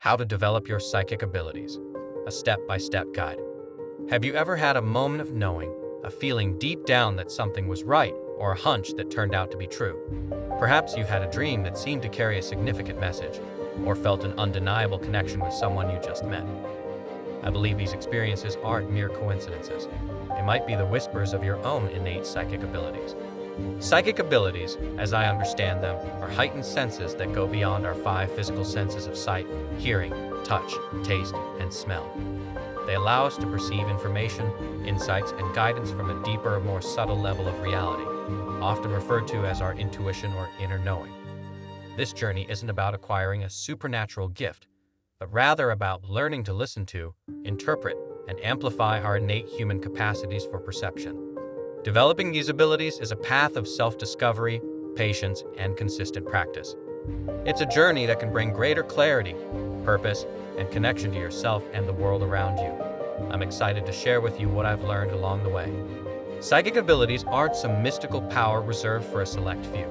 How to develop your psychic abilities, a step-by-step guide. Have you ever had a moment of knowing, a feeling deep down that something was right, or a hunch that turned out to be true? Perhaps you've had a dream that seemed to carry a significant message, or felt an undeniable connection with someone you just met. I believe these experiences aren't mere coincidences. They might be the whispers of your own innate psychic abilities. Psychic abilities, as I understand them, are heightened senses that go beyond our five physical senses of sight, hearing, touch, taste, and smell. They allow us to perceive information, insights, and guidance from a deeper, more subtle level of reality, often referred to as our intuition or inner knowing. This journey isn't about acquiring a supernatural gift, but rather about learning to listen to, interpret, and amplify our innate human capacities for perception. Developing these abilities is a path of self-discovery, patience, and consistent practice. It's a journey that can bring greater clarity, purpose, and connection to yourself and the world around you. I'm excited to share with you what I've learned along the way. Psychic abilities aren't some mystical power reserved for a select few.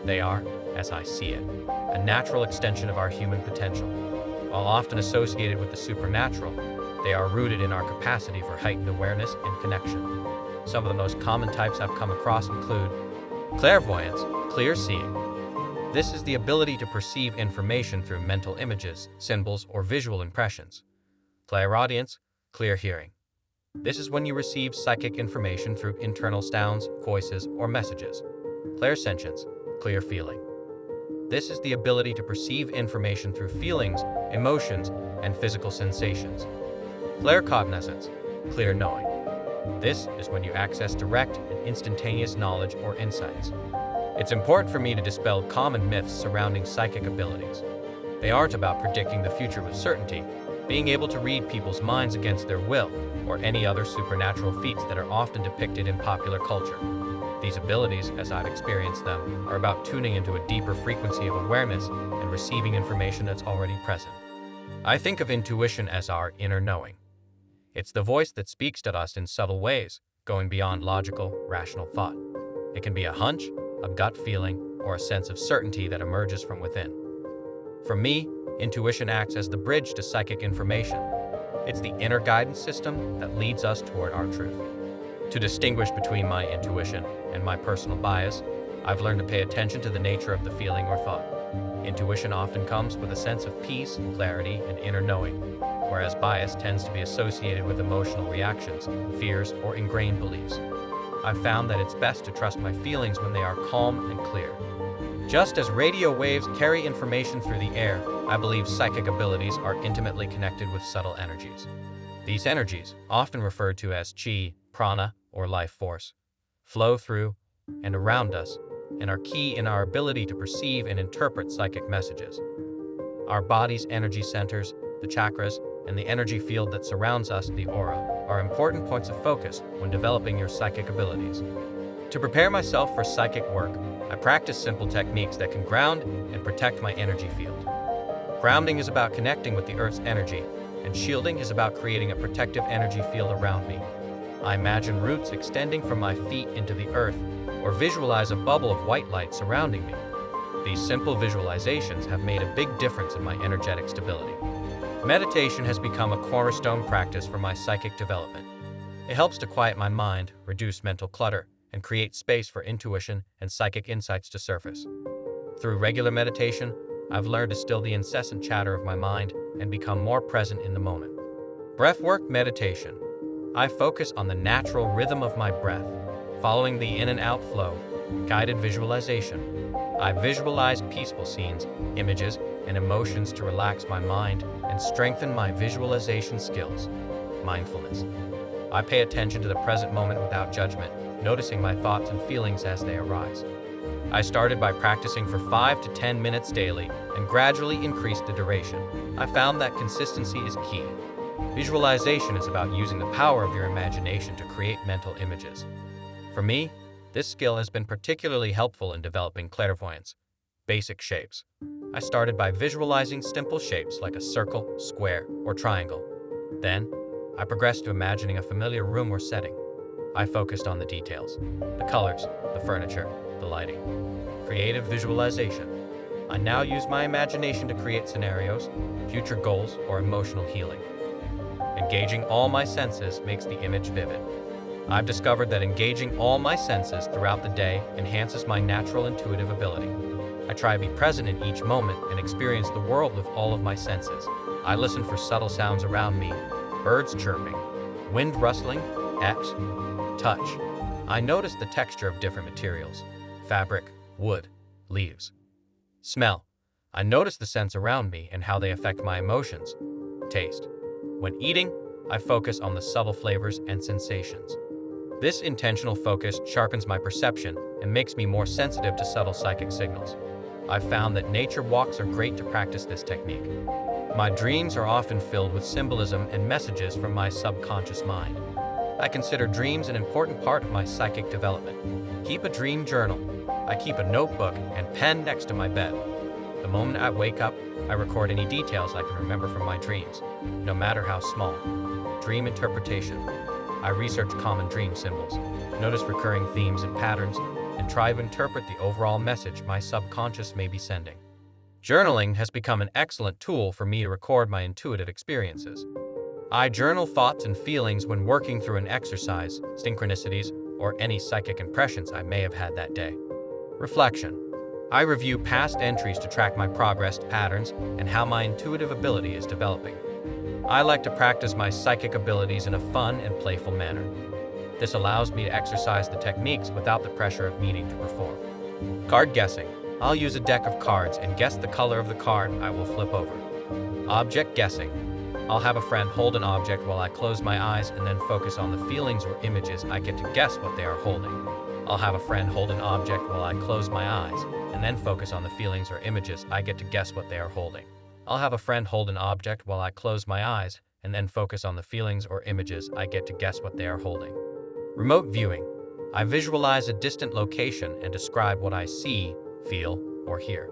They are, as I see it, a natural extension of our human potential. While often associated with the supernatural, they are rooted in our capacity for heightened awareness and connection. Some of the most common types I've come across include clairvoyance, clear seeing. This is the ability to perceive information through mental images, symbols, or visual impressions. Clairaudience, clear hearing. This is when you receive psychic information through internal sounds, voices, or messages. Clairsentience, clear feeling. This is the ability to perceive information through feelings, emotions, and physical sensations. Claircognizance, clear knowing. This is when you access direct and instantaneous knowledge or insights. It's important for me to dispel common myths surrounding psychic abilities. They aren't about predicting the future with certainty, being able to read people's minds against their will, or any other supernatural feats that are often depicted in popular culture. These abilities, as I've experienced them, are about tuning into a deeper frequency of awareness and receiving information that's already present. I think of intuition as our inner knowing. It's the voice that speaks to us in subtle ways, going beyond logical, rational thought. It can be a hunch, a gut feeling, or a sense of certainty that emerges from within. For me, intuition acts as the bridge to psychic information. It's the inner guidance system that leads us toward our truth. To distinguish between my intuition and my personal bias, I've learned to pay attention to the nature of the feeling or thought. Intuition often comes with a sense of peace, clarity, and inner knowing, whereas bias tends to be associated with emotional reactions, fears, or ingrained beliefs. I've found that it's best to trust my feelings when they are calm and clear. Just as radio waves carry information through the air, I believe psychic abilities are intimately connected with subtle energies. These energies, often referred to as chi, prana, or life force, flow through and around us and are key in our ability to perceive and interpret psychic messages. Our body's energy centers, the chakras, and the energy field that surrounds us, the aura, are important points of focus when developing your psychic abilities. To prepare myself for psychic work, I practice simple techniques that can ground and protect my energy field. Grounding is about connecting with the Earth's energy, and shielding is about creating a protective energy field around me. I imagine roots extending from my feet into the earth, or visualize a bubble of white light surrounding me. These simple visualizations have made a big difference in my energetic stability. Meditation has become a cornerstone practice for my psychic development. It helps to quiet my mind, reduce mental clutter, and create space for intuition and psychic insights to surface. Through regular meditation, I've learned to still the incessant chatter of my mind and become more present in the moment. Breathwork meditation. I focus on the natural rhythm of my breath, following the in and out flow. Guided visualization. I visualize peaceful scenes, images, and emotions to relax my mind and strengthen my visualization skills. Mindfulness. I pay attention to the present moment without judgment, noticing my thoughts and feelings as they arise. I started by practicing for 5 to 10 minutes daily and gradually increased the duration. I found that consistency is key. Visualization is about using the power of your imagination to create mental images. For me, this skill has been particularly helpful in developing clairvoyance. Basic shapes. I started by visualizing simple shapes like a circle, square, or triangle. Then, I progressed to imagining a familiar room or setting. I focused on the details, the colors, the furniture, the lighting. Creative visualization. I now use my imagination to create scenarios, future goals, or emotional healing. Engaging all my senses makes the image vivid. I've discovered that engaging all my senses throughout the day enhances my natural intuitive ability. I try to be present in each moment and experience the world with all of my senses. I listen for subtle sounds around me, birds chirping, wind rustling, touch. I notice the texture of different materials, fabric, wood, leaves. Smell. I notice the scents around me and how they affect my emotions. Taste. When eating, I focus on the subtle flavors and sensations. This intentional focus sharpens my perception and makes me more sensitive to subtle psychic signals. I've found that nature walks are great to practice this technique. My dreams are often filled with symbolism and messages from my subconscious mind. I consider dreams an important part of my psychic development. Keep a dream journal. I keep a notebook and pen next to my bed. The moment I wake up, I record any details I can remember from my dreams, no matter how small. Dream interpretation. I research common dream symbols, notice recurring themes and patterns, and try to interpret the overall message my subconscious may be sending. Journaling has become an excellent tool for me to record my intuitive experiences. I journal thoughts and feelings when working through an exercise, synchronicities, or any psychic impressions I may have had that day. Reflection. I review past entries to track my progress, patterns, and how my intuitive ability is developing. I like to practice my psychic abilities in a fun and playful manner. This allows me to exercise the techniques without the pressure of needing to perform. Card guessing. I'll use a deck of cards and guess the color of the card I will flip over. Object guessing. I'll have a friend hold an object while I close my eyes and then focus on the feelings or images I get to guess what they are holding. I'll have a friend hold an object while I close my eyes and then focus on the feelings or images I get to guess what they are holding. I'll have a friend hold an object while I close my eyes and then focus on the feelings or images I get to guess what they are holding. Remote viewing. I visualize a distant location and describe what I see, feel, or hear.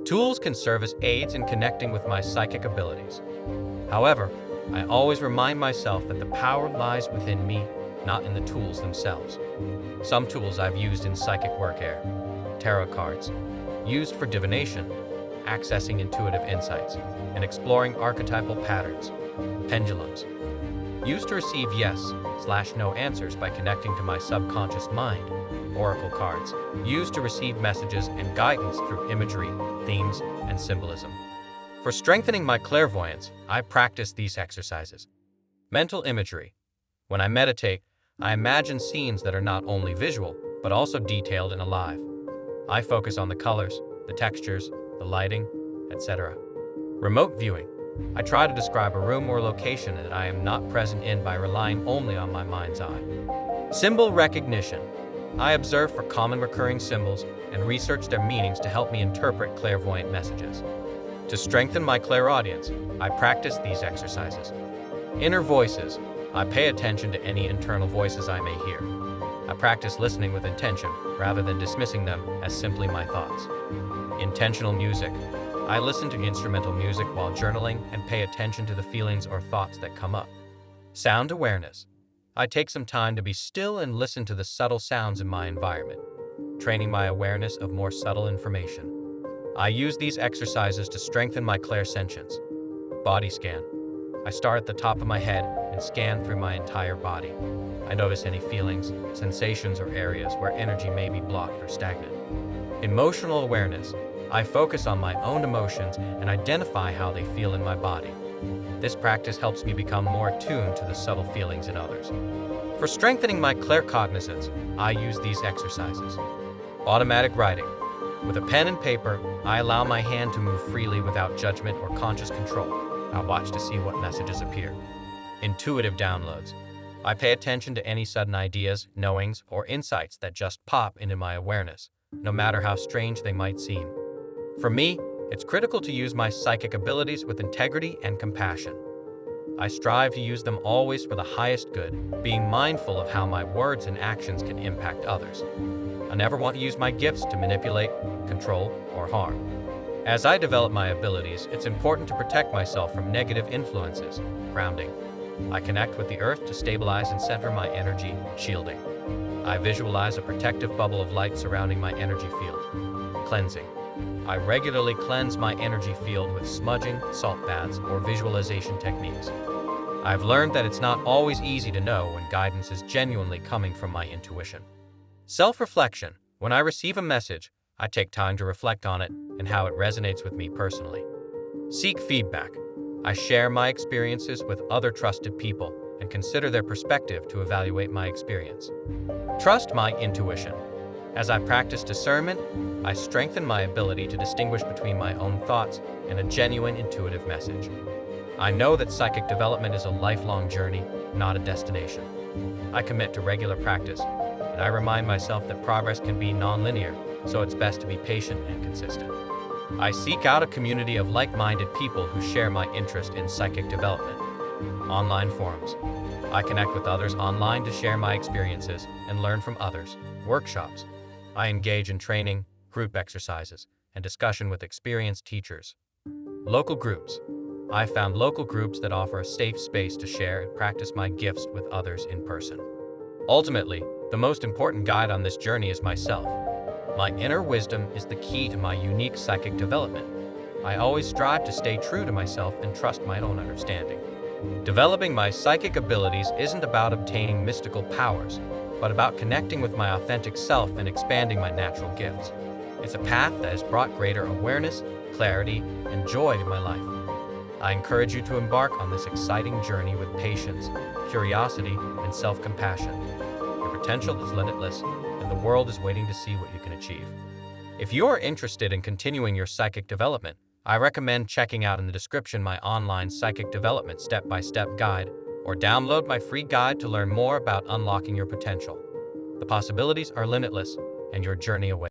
Tools can serve as aids in connecting with my psychic abilities. However, I always remind myself that the power lies within me, not in the tools themselves. Some tools I've used in psychic work are tarot cards, used for divination, accessing intuitive insights, and exploring archetypal patterns. Pendulums, used to receive yes/no answers by connecting to my subconscious mind. Oracle cards, used to receive messages and guidance through imagery, themes, and symbolism. For strengthening my clairvoyance, I practice these exercises. Mental imagery. When I meditate, I imagine scenes that are not only visual, but also detailed and alive. I focus on the colors, the textures, the lighting, etc. Remote viewing. I try to describe a room or location that I am not present in by relying only on my mind's eye. Symbol recognition. I observe for common recurring symbols and research their meanings to help me interpret clairvoyant messages. To strengthen my clairaudience, I practice these exercises. Inner voices. I pay attention to any internal voices I may hear. I practice listening with intention rather than dismissing them as simply my thoughts. Intentional music. I listen to instrumental music while journaling and pay attention to the feelings or thoughts that come up. Sound awareness. I take some time to be still and listen to the subtle sounds in my environment, training my awareness of more subtle information. I use these exercises to strengthen my clairsentience. Body scan. I start at the top of my head and scan through my entire body. I notice any feelings, sensations, or areas where energy may be blocked or stagnant. Emotional awareness. I focus on my own emotions and identify how they feel in my body. This practice helps me become more attuned to the subtle feelings in others. For strengthening my claircognizance, I use these exercises. Automatic writing. With a pen and paper, I allow my hand to move freely without judgment or conscious control. I watch to see what messages appear. Intuitive downloads. I pay attention to any sudden ideas, knowings, or insights that just pop into my awareness, no matter how strange they might seem. For me, it's critical to use my psychic abilities with integrity and compassion. I strive to use them always for the highest good, being mindful of how my words and actions can impact others. I never want to use my gifts to manipulate, control, or harm. As I develop my abilities, it's important to protect myself from negative influences. Grounding. I connect with the earth to stabilize and center my energy, shielding. I visualize a protective bubble of light surrounding my energy field. Cleansing. I regularly cleanse my energy field with smudging, salt baths, or visualization techniques. I've learned that it's not always easy to know when guidance is genuinely coming from my intuition. Self-reflection. When I receive a message, I take time to reflect on it and how it resonates with me personally. Seek feedback. I share my experiences with other trusted people and consider their perspective to evaluate my experience. Trust my intuition. As I practice discernment, I strengthen my ability to distinguish between my own thoughts and a genuine intuitive message. I know that psychic development is a lifelong journey, not a destination. I commit to regular practice, and I remind myself that progress can be non-linear, so it's best to be patient and consistent. I seek out a community of like-minded people who share my interest in psychic development. Online forums. I connect with others online to share my experiences and learn from others. Workshops. I engage in training, group exercises, and discussion with experienced teachers. Local groups. I found local groups that offer a safe space to share and practice my gifts with others in person. Ultimately, the most important guide on this journey is myself. My inner wisdom is the key to my unique psychic development. I always strive to stay true to myself and trust my own understanding. Developing my psychic abilities isn't about obtaining mystical powers, but about connecting with my authentic self and expanding my natural gifts. It's a path that has brought greater awareness, clarity, and joy to my life. I encourage you to embark on this exciting journey with patience, curiosity, and self-compassion. Your potential is limitless, and the world is waiting to see what you can achieve. If you are interested in continuing your psychic development, I recommend checking out in the description my online psychic development step-by-step guide, or download my free guide to learn more about unlocking your potential. The possibilities are limitless, and your journey awaits.